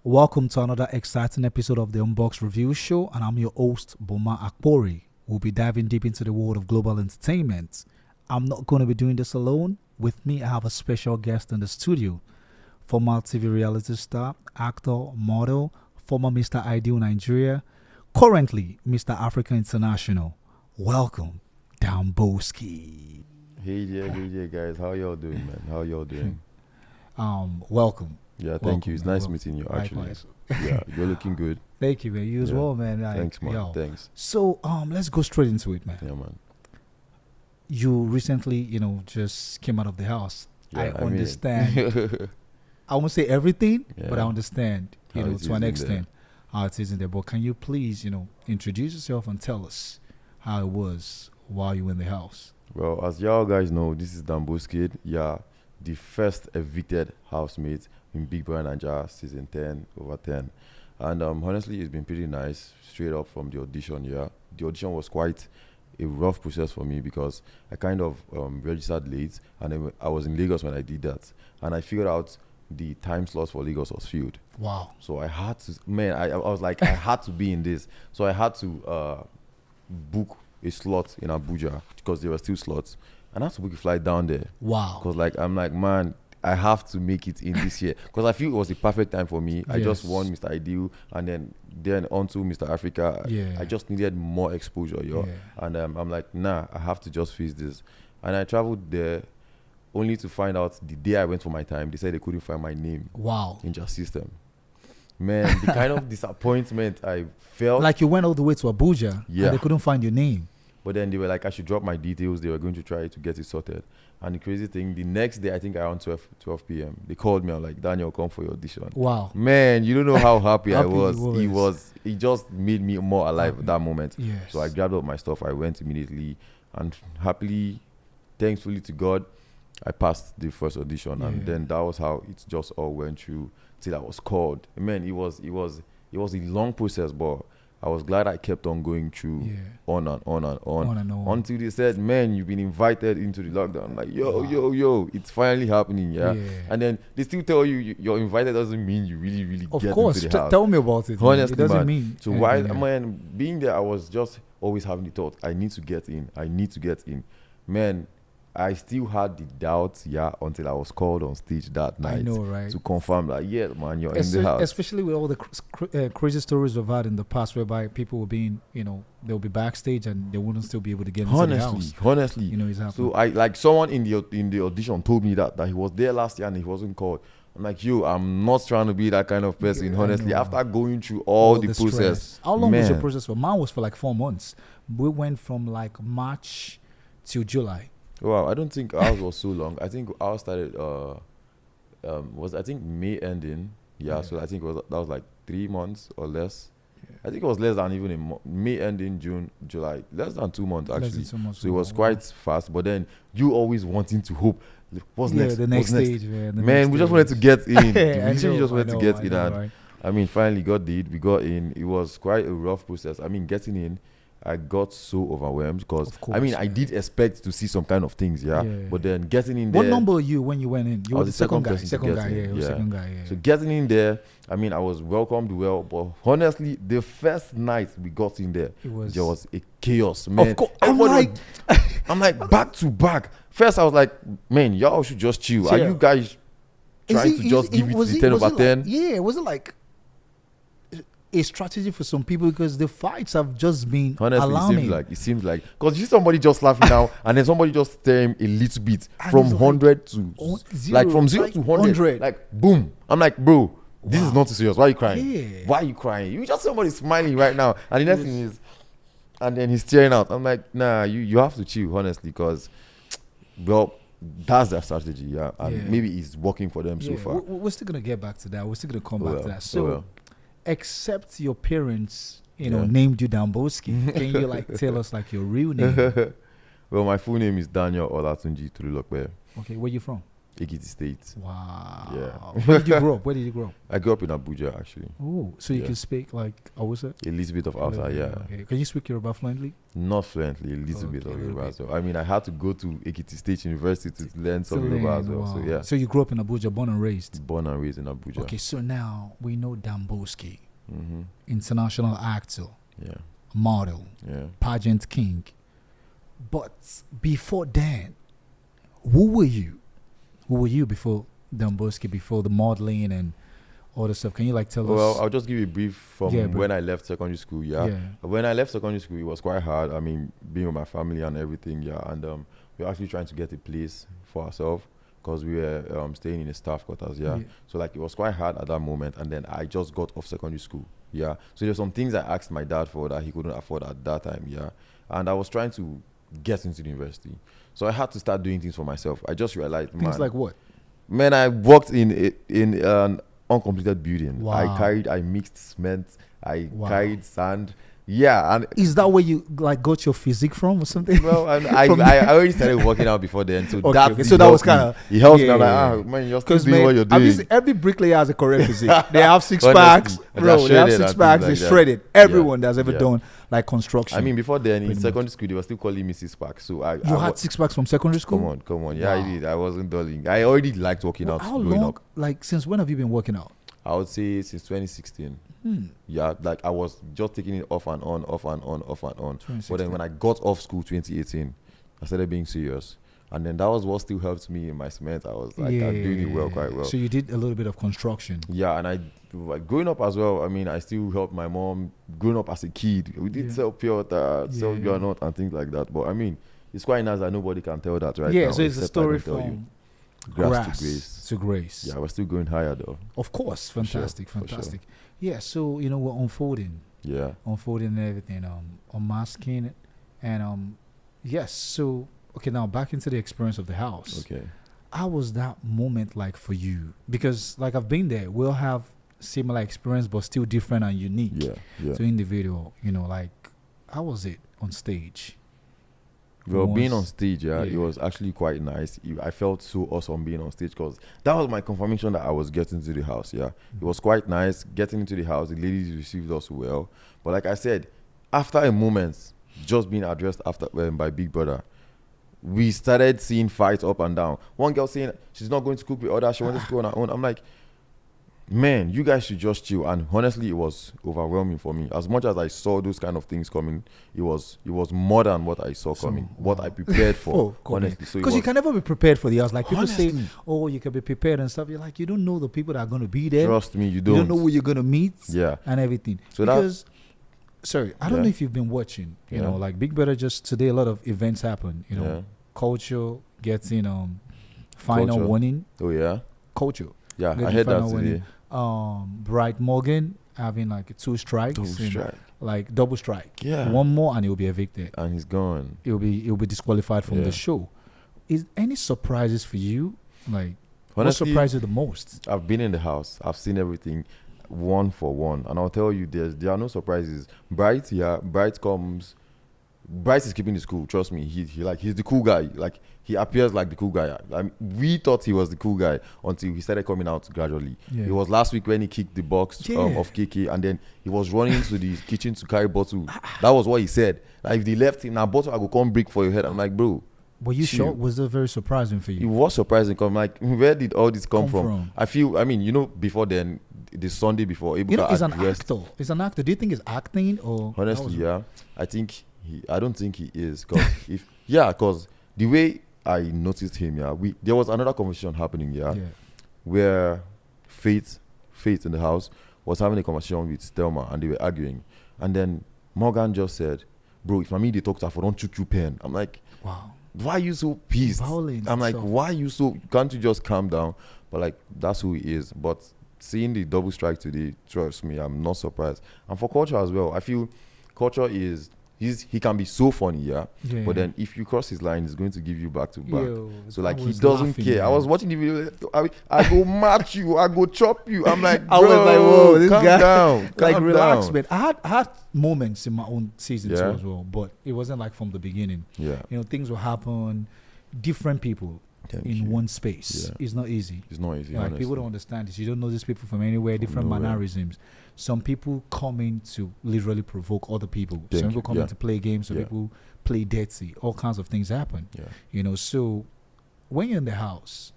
Welcome to another exciting episode of the Unbox Review Show, and I'm your host, Boma Akpori. We'll be diving deep into the world of global entertainment. I'm not going to be doing this alone. With me, I have a special guest in the studio. Former TV reality star, actor, model, former Mr. Ideal Nigeria, currently Mr. Africa International. Welcome, Danboskid. Hey there, guys. How y'all doing, man? How y'all doing? Welcome. Yeah, thank you. It's nice meeting you, actually. Likewise. Yeah, you're looking good. Thank you, man. You as well, man. Thanks, man. Yo. Thanks. So, let's go straight into it, man. Yeah, man. You recently, just came out of the house. Yeah, I understand. I won't say everything, but I understand, to an extent, how it is in there. But can you please, introduce yourself and tell us how it was while you were in the house? Well, as y'all guys know, this is Danboskid. Yeah, the first evicted housemate in BBNaija season 10 over 10. And honestly, it's been pretty nice straight up from the audition. Yeah, the audition was quite a rough process for me because I kind of registered late, and then I was in Lagos when I did that, and I figured out the time slots for Lagos was filled. Wow. So I had to, I was like, I had to be in this. So I had to book a slot in Abuja because there were still slots, and I had to book a flight down there. Wow. Because I'm like, man, I have to make it in this year because I feel it was the perfect time for me. I just won Mr. Ideal, and then onto Mr. Africa. Yeah. I just needed more exposure, yo. Yeah. And I'm like, nah, I have to just face this. And I traveled there only to find out the day I went for my time, they said they couldn't find my name. Wow. In their system. Man, the kind of disappointment I felt. Like you went all the way to Abuja, and they couldn't find your name. But then they were like, I should drop my details. They were going to try to get it sorted. And the crazy thing, the next day, I think around 12 p.m., they called me. I'm like, Daniel, come for your audition. Wow. Man, you don't know how happy I was. He just made me more alive at that moment. Yes. So I grabbed up my stuff. I went immediately. And happily, thankfully to God, I passed the first audition. And then that was how it just all went through till I was called. Man, it was a long process, but I was glad I kept on going through on and on until they said, man, you've been invited into the lockdown. I'm like, yo, it's finally happening, yeah? And then they still tell you you're invited doesn't mean you really get into the house. Tell me about it. Honestly, it doesn't man. mean. So while being there, I was just always having the thought, I need to get in. Man, I still had the doubts, until I was called on stage that night. I know, right? To confirm that, man, you're in the house. Especially with all the crazy stories we've had in the past, whereby people were being, they'll be backstage and they wouldn't still be able to get into the house. Honestly, it's happening. So I like someone in the audition told me that he was there last year and he wasn't called. I'm like, I'm not trying to be that kind of person. Honestly, after going through all the process. How long was your process for? Mine was for like 4 months. We went from like March till July. Wow, I don't think ours was so long. I think ours started was May ending. So I think that was like 3 months or less. I think it was less than even a May ending, June, July. Less than 2 months actually. So it was quite fast. But then you always wanting to hope. What's next? The next stage, man. We just wanted to get in. We just wanted to get in, and I mean, finally we got in. It was quite a rough process. I mean, getting in, I got so overwhelmed because I did expect to see some kind of things, but then getting in there. What number were you when you went in? You were the second guy. Second guy. So getting in there, I mean, I was welcomed well, but honestly, the first night we got in there, there was a chaos, man. Of course, I'm like back to back. First, I was like, man, y'all should just chill. Are you guys trying to just give it the 10 over 10? Was it like a strategy for some people because the fights have just been honestly alarming. It seems like because you see somebody just laughing now and then somebody just stare him a little bit from 100 to from 0 to 100 like boom. I'm like, bro, this is not too serious. Why are you crying? Why are you crying? You just somebody smiling right now, and the next thing is, and then he's staring out. I'm like, nah, you have to chill, honestly, because that's their strategy, and maybe it's working for them so far. We're still gonna get back to that. We're still gonna come back to that. So except your parents, named you Danboskid. Can you tell us your real name? Well, my full name is Daniel Olatunji Tululokwe. Okay, where you from? Ekiti State. Wow. Yeah. Where did you grow up? Where did you grow up? I grew up in Abuja, actually. Oh, so you Yeah. can speak like Hausa? A little bit of Hausa, yeah. Okay. Can you speak Yoruba fluently? Not fluently, a little bit Okay, of a little Yoruba. bit. So I mean, I had to go to Ekiti State University to learn some Yoruba as well. So Wow. yeah, So you grew up in Abuja, born and raised. born and raised in Abuja. Okay, so now we know Danboskid, Mm-hmm. international actor, Yeah, model, yeah. pageant king. But before then, who were you? Who were you before Danboskid, before the modeling and all the stuff? Can you like tell Well, us? I'll just give you a brief from Yeah, bro. when I left secondary school. Yeah. When I left secondary school, it was quite hard. I mean, being with my family and everything. Yeah, and we were actually trying to get a place for ourselves because we were staying in a staff quarters. Yeah. So like it was quite hard at that moment. And then I just got off secondary school. Yeah. So there's some things I asked my dad for that he couldn't afford at that time. Yeah. And I was trying to get into the university. So I had to start doing things for myself. I just realized, Things like what? man, I worked in an uncompleted building. Wow. I mixed cement, I Wow. carried sand. Yeah, and Is that where you like got your physique from or something? well, and I already started working out before then. So Okay, that okay. So that was kind kinda- it helps me. yeah, I'm like, yeah, man, you're still Because doing what you're doing. every bricklayer has a correct physique. They have six Honestly, packs, and bro. they're They have shredded six and packs. things They're like shredded. that. Everyone that's ever Yeah. done like construction. I mean, before then in Pretty secondary school, they were still calling me six pack. So you had six packs from secondary school. come on. Yeah, Wow. I did. I wasn't dulling. I already liked working out How growing long? up. Like since when have you been working out? I would say since 2016. Hmm. Yeah, like I was just taking it off and on. But then 2016. when I got off school 2018, I started being serious. And then that was what still helped me in my cement. I was like, I'm doing it well, quite well. So you did a little bit of construction. Yeah, and I, like, growing up as well, I mean, I still helped my mom. Growing up as a kid, we did Yeah. sell pure water, sell Yeah. granite and things like that. But I mean, it's quite nice that nobody can tell that right Yeah, now. so it's a except I story don't tell you. from Grass grass to grace. to grace. Yeah, we're still going higher though. Of course, For sure, fantastic, for sure. fantastic. Yeah, so you know we're unfolding Yeah. and everything, unmasking it, and yes. So okay, now back into the experience of the house. Okay. How was that moment like for you? Because like I've been there, we'll have similar experience, but still different and unique Yeah. to individual. You know, like how was it on stage? Well, being on Was- stage, it yeah. was actually quite nice. I felt so awesome being on stage because that was my confirmation that I was getting to the house. Yeah, it was quite nice getting into the house. The ladies received us well, but like I said, after a moment, just being addressed after by Big Brother, we started seeing fights up and down. One girl saying she's not going to cook with others; she wanted to go on her own. I'm like, man, you guys should just chill. And honestly, it was overwhelming for me. As much as I saw those kind of things coming, it was more than what I saw So, coming, what I prepared for. Honestly, so it because you was- can never be prepared for the house. Like people say, Honestly. oh, you can be prepared and stuff. You're like, you don't know the people that are going to be there. trust me, you You don't. don't know who you're going to meet. Yeah. And everything. So that- because, sorry, I don't Yeah. know if you've been watching. You Yeah. know, like Big Brother. Just today, a lot of events happen. You know, Yeah. culture getting final Culture. warning. Oh yeah. Culture. Yeah, getting I heard that final today. warning. Bright Morgan having like 2 strikes. Double and, strike. like double strike. Yeah. One more and he'll be evicted. And he's gone. He'll be disqualified from Yeah. the show. Is any surprises for you? Like what Honestly, surprised you the most? I've been in the house. I've seen everything, one for one, and I'll tell you, there are no surprises. Bright comes. Bright is keeping his cool. Trust me, he's the cool guy. Like he appears like the cool guy. We thought he was the cool guy until he started coming out gradually. Yeah. It was last week when he kicked the box Yeah. of KK, and then he was running to the kitchen to carry bottle. That was what he said. Like if they left him, now bottle I go come break for your head. I'm like, bro. Were you chill. shocked? Was that very surprising for It you? was surprising. Come like, where did all this come Come from? from? I feel. I mean, before then, the Sunday before, You know, Ebuka he's an addressed- actor. He's an actor. Do you think he's acting or? Honestly, yeah, I don't think he is. Cause the way I noticed him, there was another conversation happening, Yeah. where Faith in the house was having a conversation with Stelma and they were arguing, and then Morgan just said, "Bro, if mommy they talk to her, don't choke you pen." I'm like, Wow. why are you so pissed? Violence I'm like, itself. why are you so? Can't you just calm down? But like, that's who he is. But seeing the double strike today, trust me, I'm not surprised. And for Culture as well, I feel Culture is he can be so funny, Yeah. but then if you cross his line, he's going to give you back to back. Yo, So like I he was doesn't laughing, care. I man. was watching the video. I go match you. I go chop you. I'm like, I was bro, like, whoa, this calm guy- down, Like calm relax, down. man. I had moments in my own season Yeah. 2 as well, but it wasn't like from the beginning. Yeah, You know, things will happen. Different people. in one space. It's not easy. It's not easy. Like, people don't understand this. You don't know these people from anywhere, different mannerisms. Some people come in to literally provoke other people. Some people come in to play games. Some people play dirty. All kinds of things happen. Yeah. You know, so when you're in the house,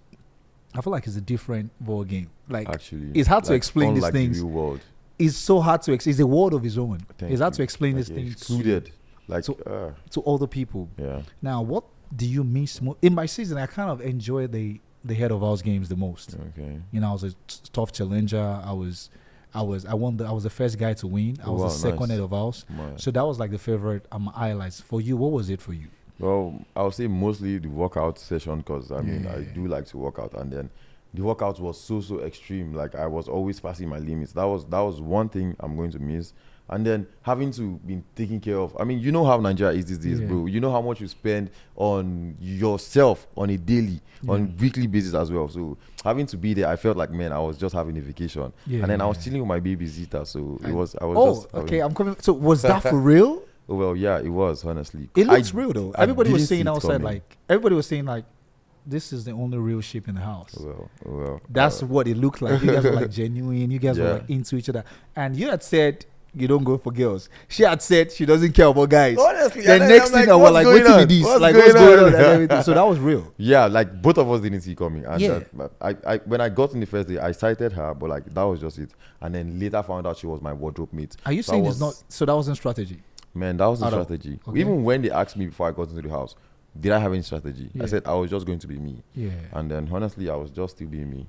I feel like it's a different ball game. Like, actually, it's hard to explain these things. The real world. It's so hard to explain. It's a world of its own. It's hard to explain these things. Excluded. To other people. Yeah. Now, what do you miss in my season? I kind of enjoy the head of house games the most. Okay. You know, I was a tough challenger. I was the first guy to win. I was the second head of house. So that was like the favorite highlights. For you, what was it for you? Well, I would say mostly the workout session, because I do like to work out, and then the workout was so extreme. Like, I was always passing my limits. That was one thing I'm going to miss. And then having to be taken care of. I mean, you know how Nigeria is these days, bro. You know how much you spend on yourself on a daily, on weekly basis as well. So having to be there, I felt like, man, I was just having a vacation. And then I was chilling with my baby Zita. So I'm coming. So was that for real? Well, yeah, it was, honestly. It looks real though. Everybody was saying outside, like, this is the only real ship in the house. Well. That's what it looked like. You guys were like genuine. You guys were like into each other. And you had said you don't go for girls. She had said she doesn't care about guys. Honestly, the next thing I was like, wait till this. Like, what's going on? And everything. So that was real. Yeah, like both of us didn't see it coming. And I when I got in the first day, I cited her, but like that was just it. And then later found out she was my wardrobe mate. Are you saying it's not? So that wasn't strategy? Man, that was a strategy. Okay. Even when they asked me before I got into the house, did I have any strategy? I said I was just going to be me. Yeah. And then honestly, I was just still being me.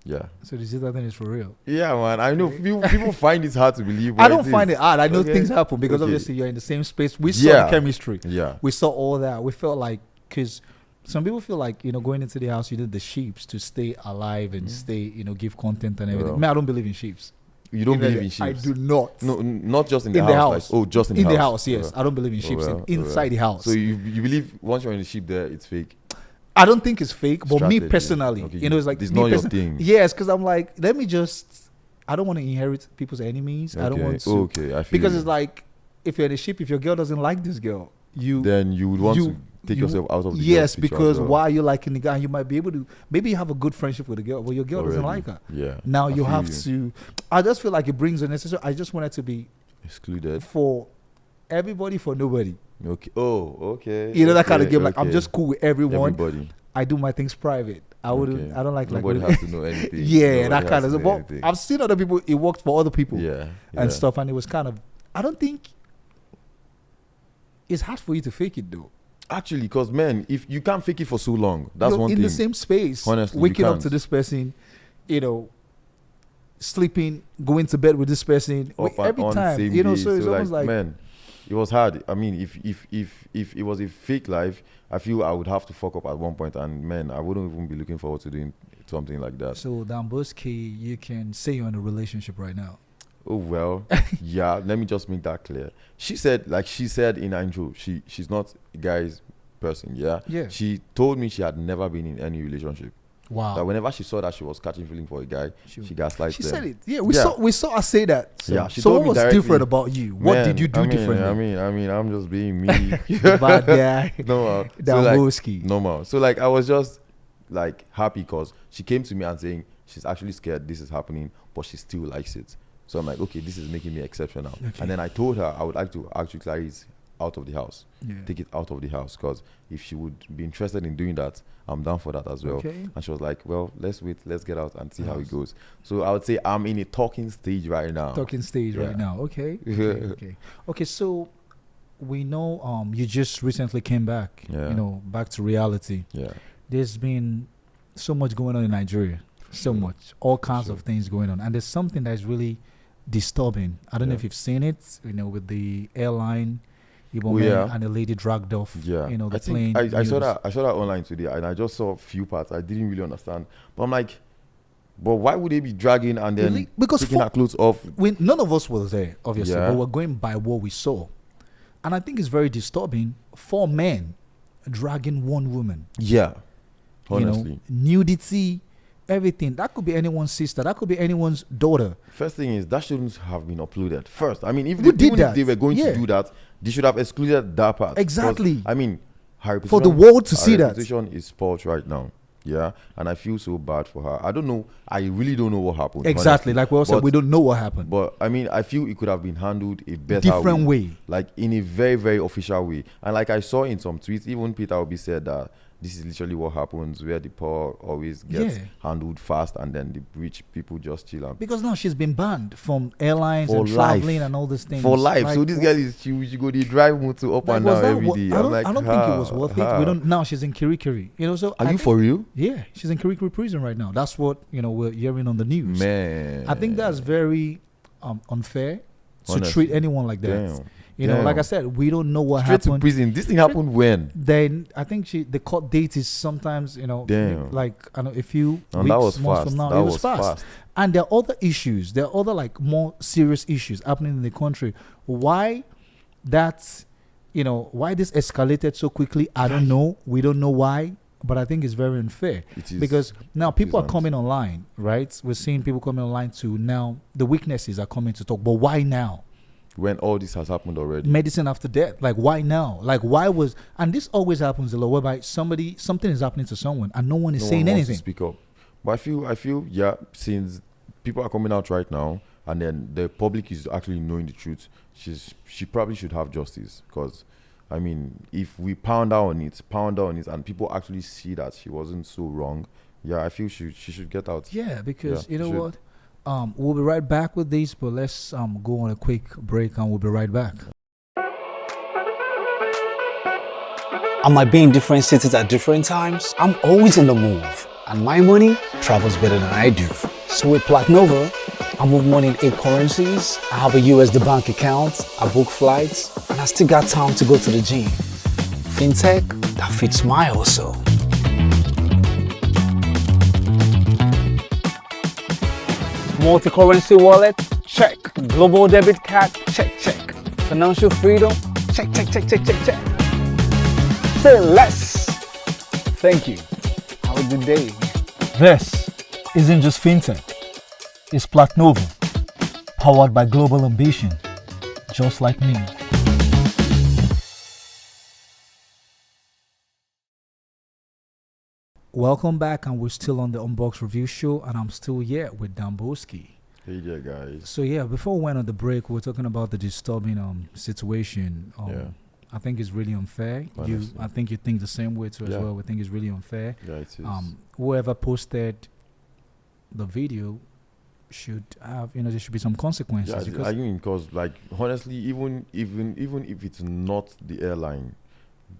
Yeah. So the Zita thing is for real. Yeah, man. I know people find it hard to believe. I don't find it hard. I know things happen because obviously you're in the same space. We saw the chemistry. Yeah. We saw all that. We felt like, because some people feel like, you know, going into the house, you need the sheeps to stay alive and stay, you know, give content and everything. Man, I don't believe in sheeps. You don't believe in sheeps? I do not. No, not just in the house. Like, just in the house. In the house, yes. I don't believe in sheeps inside the house. So you believe once you're in the sheep there, it's fake? I don't think it's fake, but me personally, you know, it's like, it's not your thing. Yes, because I'm like, I don't want to inherit people's enemies. I don't want to. I feel because it's like, if you're in a ship, if your girl doesn't like this girl, then you would want to take yourself out of the yes, because why are you liking the guy? You might be able to, maybe you have a good friendship with the girl, but your girl doesn't like her. Yeah. Now you have to, I just feel like it brings unnecessary, I just want it to be excluded for everybody, for nobody. Okay. Oh, okay. You know, that kind of game. Like, I'm just cool with everyone. Everybody. I do my things private. I wouldn't. I don't like nobody has to know anything. That kind of. But I've seen other people. It worked for other people. And stuff. And it was kind of. I don't think it's hard for you to fake it though. Actually, because man, if you can't fake it for so long, that's one thing. In the same space, honestly, waking up to this person, you know, sleeping, going to bed with this person every time. You know, so it's almost like man. It was hard. I mean, if it was a fake life, I feel I would have to fuck up at one point, and man, I wouldn't even be looking forward to doing something like that. So, Danboskid, you can say you're in a relationship right now. Oh well, yeah. Let me just make that clear. She said in her intro, she's not a guy's person. Yeah. She told me she had never been in any relationship. Wow. That whenever she saw that she was catching feeling for a guy, she gaslighted She them. said it. Yeah, we saw her say that. So, she so told what was different about you? What did you do differently? I mean, I'm just being me. Bad guy. Normal. Danboskid. Normal. So like, I was just like happy because she came to me and saying she's actually scared this is happening, but she still likes it. So I'm like, okay, this is making me exceptional. Okay. And then I told her I would like to actually carry it out of the house. Take it out of the house, because if she would be interested in doing that, I'm down for that as well. And she was like, well, let's wait, let's get out and see how it goes. So I would say I'm in a talking stage right now. Okay, so we know you just recently came back, you know, back to reality. There's been so much going on in Nigeria, much, all kinds of things going on, and there's something that's really disturbing. I don't know if you've seen it, you know, with the airline and the lady dragged off, you know, the plane. I saw that online today, and I just saw a few parts. I didn't really understand, but I'm like, but why would they be dragging and then taking her clothes off? None of us was there, obviously, but we're going by what we saw, and I think it's very disturbing. 4 men dragging 1 woman. Yeah, honestly, you know, nudity. Everything that could be anyone's sister, that could be anyone's daughter. First thing is that shouldn't have been uploaded. First, I mean, if they they were going to do that, they should have excluded that part. Exactly. I mean, her for the world to see her that. reputation is spoiled right now. Yeah, and I feel so bad for her. I don't know. I really don't know what happened. Exactly, honestly. like we all said, we don't know what happened. But I mean, I feel it could have been handled a better Different way. like in a very, very official way. And like I saw in some tweets, even Peter Obi said that this is literally what happens, where the poor always gets handled fast, and then the rich people just chill out. Because now she's been banned from airlines For and traveling and all these things for life. Like, so this girl is she go the drive motor up and down every day. I don't think it was worth it. We don't. Now she's in Kirikiri. You know, so are you for real? Yeah, she's in Kirikiri prison right now. That's what we're hearing on the news. Man, I think that's very unfair to Honestly. treat anyone like that. Damn. You know, like I said, we don't know what Straight happened. to prison. This thing happened when? Then I think the court date is sometimes Damn. like I don't know, a few And weeks, that was months fast. from now. That It was was fast. fast. And there are other issues. There are other like more serious issues happening in the country. Why that's why this escalated so quickly? I don't know. We don't know why. But I think it's very unfair It is. because now people are honest. coming online, right? We're seeing people coming online to now the weaknesses are coming to talk. But why now? When all this has happened already. Medicine after death. Like why now? Like why was and this always happens a lot whereby something is happening to someone and no one is No saying one wants to anything. speak up. But I feel yeah, since people are coming out right now and then the public is actually knowing the truth, she probably should have justice. Because I mean, if we pound out on it and people actually see that she wasn't so wrong, yeah, I feel she should get out. Yeah, because Yeah, you know should. what? We'll be right back with this, but let's go on a quick break and we'll be right back. I might be in different cities at different times. I'm always in the move, and my money travels better than I do. So with Platnova, I move money in 8 currencies. I have a USD bank account. I book flights, and I still got time to go to the gym. Fintech that fits my hustle. Multi-currency wallet, check. Global debit card, check. Financial freedom, check. Say less. Thank you. Have a good day. This isn't just fintech, it's Platnova, powered by global ambition, just like me. Welcome back, and we're still on the Unbox Review Show, and I'm still here with Danboskid. Hey there, guys. So yeah, before we went on the break, we were talking about the disturbing situation. Yeah. I think it's really unfair. Honestly. I think you think the same way too as Yeah. well. We think it's really unfair. Yeah, it is. Whoever posted the video should have, there should be some consequences. Yeah, because I mean, because like honestly, even if it's not the airline,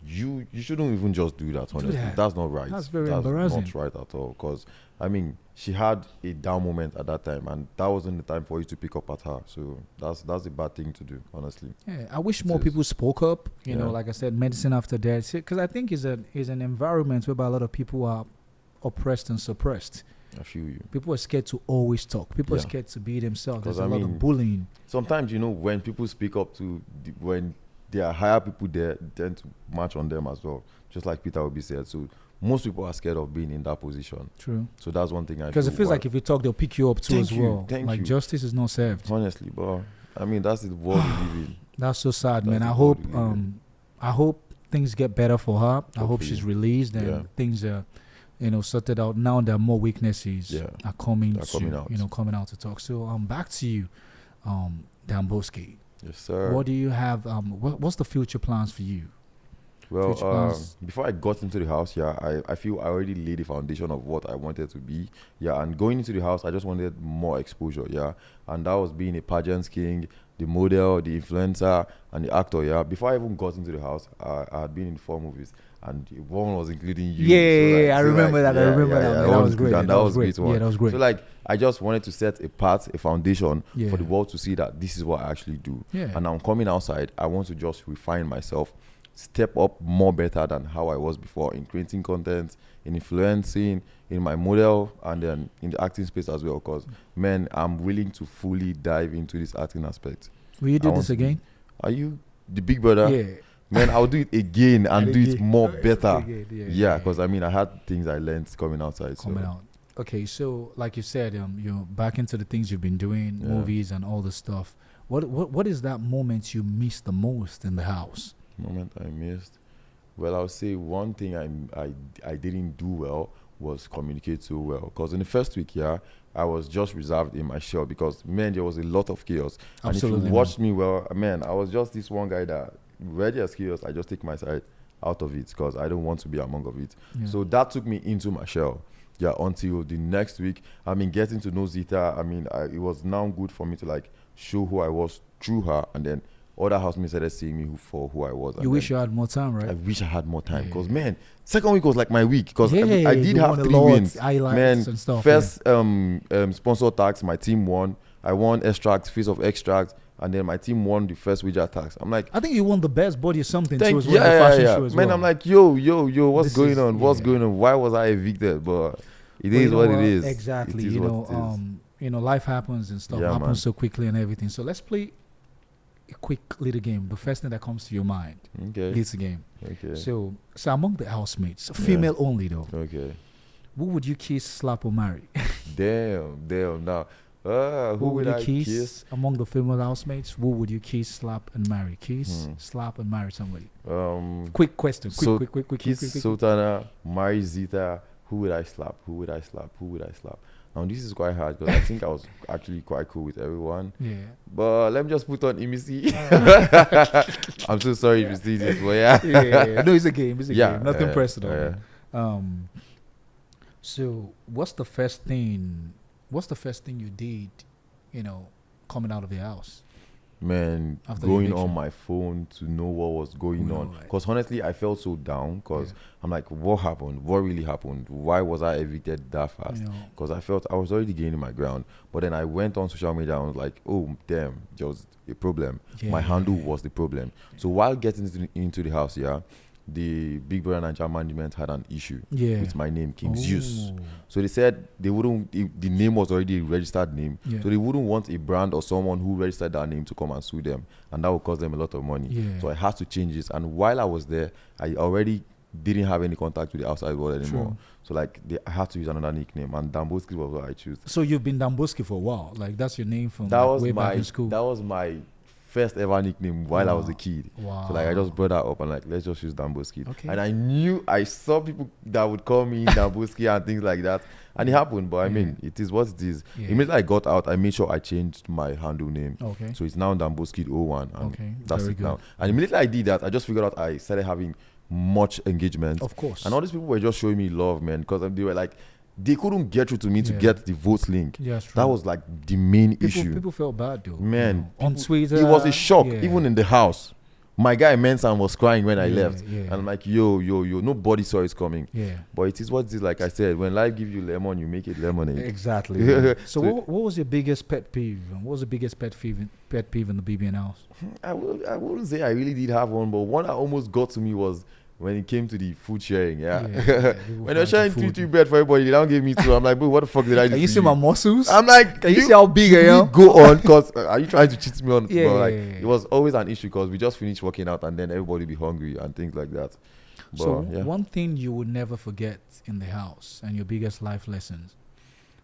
you shouldn't even just do that. Honestly, that. that's not right. That's very embarrassing. Not right at all. Because I mean, she had a down moment at that time, and that wasn't the time for you to pick up at her. So that's a bad thing to do. Honestly. Yeah, I wish It more is. people spoke up. You know, Yeah. like I said, medicine after death. Because I think is an environment whereby a lot of people are oppressed and suppressed. I feel you. People are scared to always talk. People are Yeah. scared to be themselves. 'Cause There's a I lot mean, of bullying. Sometimes when people speak up when there are higher people there, they tend to march on them as well. Just like Peter Obi said. So most people are scared of being in that position. True. So that's one thing I Because feel it feels why- like if you talk, they'll pick you up too Thank as you, well. thank Like you. justice is not served. honestly, but I mean that's the world we live in. That's so sad, That's man. the I world hope we live in. I hope things get better for her. I hope Hopefully. she's released and Yeah. things are sorted out. Now there are more weaknesses Yeah. are coming They're coming out. coming out to talk. So back to you, Danboskid. Yes, sir. What do you have what's the future plans for you? Well, future plans? before I got into the house, I feel I already laid the foundation of what I wanted to be. Yeah, and going into the house, I just wanted more exposure. Yeah, and that was being a pageant king, the model, the influencer, and the actor. Yeah, before I even got into the house, I had been in 4 movies, and one was including you. Yeah, I remember that. I remember that. Man. That was great. And that was great. One. Yeah, that was great. So like, I just wanted to set a foundation Yeah. for the world to see that this is what I actually do. Yeah. And I'm coming outside. I want to just refine myself, step up more better than how I was before in creating content, in influencing, in my model, and then in the acting space as well. Because, man, I'm willing to fully dive into this acting aspect. Will you I do want this to be- again? Are you the big brother? Yeah. Man, I'll do it again and do it again. more better. Again, Yeah, because I mean, I had things I learned coming outside. Coming so. out. Okay, so like you said, you're back into the things you've been doing, Yeah. movies and all the stuff. What is that moment you miss the most in the house? Moment I missed. Well, I'll say one thing I didn't do well was communicate so well. Because in the first week, I was just reserved in my shell because, man, there was a lot of chaos. Absolutely, and if you watched me well, man, I was just this one guy that, where there's chaos, I just take my side out of it because I don't want to be among of it. Yeah. So that took me into my shell. Yeah, until the next week, getting to know Zita, it was now good for me to like show who I was through her, and then other housemates started seeing me for who I was. You wish you had more time, right? I wish I had more time because, man, second week was like my week because I you did have won a 3 lot, wins. highlights Man, and stuff, first sponsor tax, my team won. I won extracts, face of extracts, and then my team won the first wager tax. I'm like, I think you won the best body or something thank too as you. well. The fashion Yeah. show as Man, well. I'm like, yo, what's This going is- on? What's yeah. going on? Why was I evicted? But it Well, is you know what it is. Exactly. It is You what know, it is. life happens and stuff Yeah, happens man. so quickly and everything. So let's play a quick little game. The first thing that comes to your mind. Okay. Little game. Okay. So among the housemates, female only though, Okay. who would you kiss, slap, or marry? Damn. Now, who would you I kiss? among the female housemates? Who would you kiss, slap, and marry? Kiss, slap, and marry somebody. Quick question. Quick. Kiss Sultana, marry Zita. Who would I slap? Now this is quite hard because I think I was actually quite cool with everyone. Yeah. But let me just put on Imisi. I'm so sorry if you see this, but Yeah. No, it's a game. It's a Yeah, game. Nothing personal. yeah. man. So what's the first thing you did, coming out of the house? Man, After going eviction. on my phone to know what was going Going on. on, right. Because honestly, I felt so down because I'm like, what happened? What really happened? Why was I evicted that fast? Because I felt I was already gaining my ground. But then I went on social media and was like, oh, damn, there was a problem. My handle was the problem. So while getting into the house, the Big BBNaija management had an issue with my name, King's Juice. So they said they wouldn't, the name was already a registered name, so they wouldn't want a brand or someone who registered that name to come and sue them, and that would cost them a lot of money. So I had to change this, and while I was there, I already didn't have any contact with the outside world anymore. So like I had to use another nickname, and Danboskid was what I chose. So you've been Danboskid for a while. Like that's your name from That was way back my in school. that was my first ever nickname while I was a kid. Wow. So like I just brought that up and like, let's just use Danboskid. Okay. And I saw people that would call me Danboskid and things like that. And it happened, but I mean, it is what it is. Immediately I got out, I made sure I changed my handle name. Okay. So it's now Danboskid 01. And Okay. that's Very it now. good. And immediately I did that, I just figured out I started having much engagement. Of course. And all these people were just showing me love, man, because they were like, they couldn't get through to me to get the vote link. Yeah, that's true. That was like the main issue. People felt bad though. Man, on Twitter. It was a shock, yeah. even in the house. My guy Mensan was crying when I Yeah, left. yeah. And I'm like, yo, nobody saw it coming. Yeah. But it is what it is, like I said, when life gives you lemon, you make it lemonade. Exactly. man. So what was your biggest pet peeve? What was the biggest pet peeve in the BBN house? I wouldn't say I really did have one, but one that almost got to me was when it came to the food sharing. When they're sharing two bread for everybody, they don't give me two. I'm like, bro, what the fuck did I do? Can you to see my muscles? I'm like, Can you see how big I should am? we go on, because are you trying to cheat me on? Yeah, But like, yeah. it was always an issue because we just finished working out and then everybody be hungry and things like that. But, So one thing you would never forget in the house and your biggest life lessons.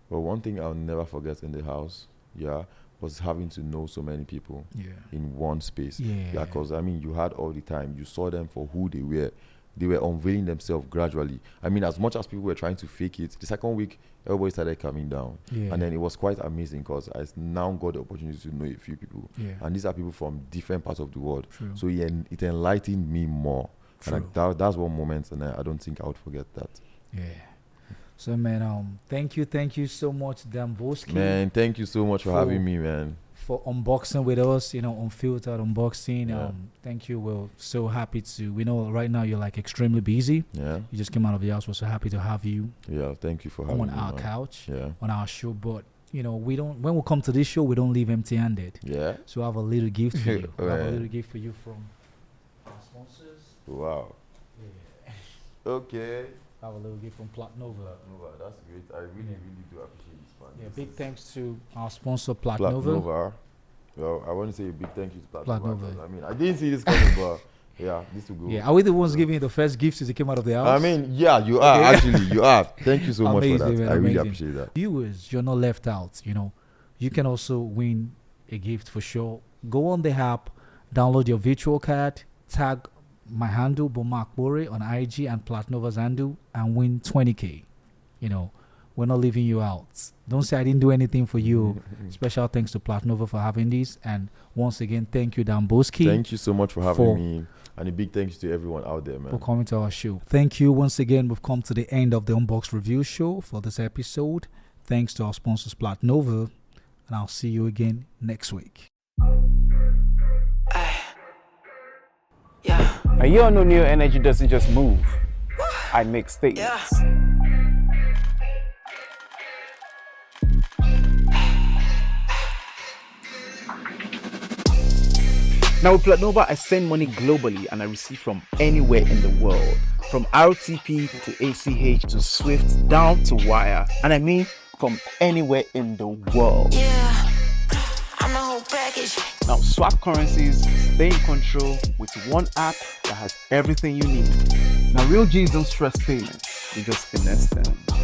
Well, one thing I'll never forget in the house, was having to know so many people in one space. Yeah. Because I mean, you had all the time. You saw them for who they were. They were unveiling themselves gradually. I mean, as much as people were trying to fake it, the second week, everybody started coming down. Yeah. And then it was quite amazing because I now got the opportunity to know a few people. Yeah. And these are people from different parts of the world. True. So it enlightened me more. True. And like that's one moment, and I don't think I would forget that. Yeah. So man, thank you so much, Danboskid. Man, thank you so much for having me, man. For unboxing with us, unfiltered unboxing. Yeah. Thank you. We're so happy we know right now you're like extremely busy. Yeah. You just came out of the house. We're so happy to have you Yeah, thank you for having on me. our man. couch, Yeah. on our show. But when we come to this show, we don't leave empty-handed. Yeah. So I have a little gift for you. I have a Right. little gift for you from our sponsors. Wow. Yeah. Okay. I have a little gift from Platnova. Nova, that's great. I really do appreciate this, man. Yeah, This big is thanks to our sponsor Platnova. Platnova. Well, I want to say a big thank you to Platnova. Platnova. I mean, I didn't see this coming, but yeah, this will go. Yeah, are we the ones giving you the first gifts as you came out of the house? I mean, yeah, you are actually. You are. Thank you so much for Amazing, that. man, I really amazing. appreciate that. Viewers, you're not left out. You can also win a gift for sure. Go on the app, download your virtual card, tag my handle, Boma Akpori, on IG, and Platnova's handle, and win 20K. You know, we're not leaving you out. Don't say I didn't do anything for you. Special thanks to Platnova for having this. And once again, thank you, Danboskid. Thank you so much for having me. And a big thanks to everyone out there, man. For coming to our show. Thank you once again. We've come to the end of the Unboxed Review show for this episode. Thanks to our sponsors, Platnova. And I'll see you again next week. A year on new energy doesn't just move. I make statements. Now with Platnova, I send money globally and I receive from anywhere in the world. From RTP to ACH to Swift down to Wire. And I mean from anywhere in the world. Yeah, I'm the whole package. Now swap currencies, stay in control with one app that has everything you need. Now real G's don't stress payments, you just finesse them.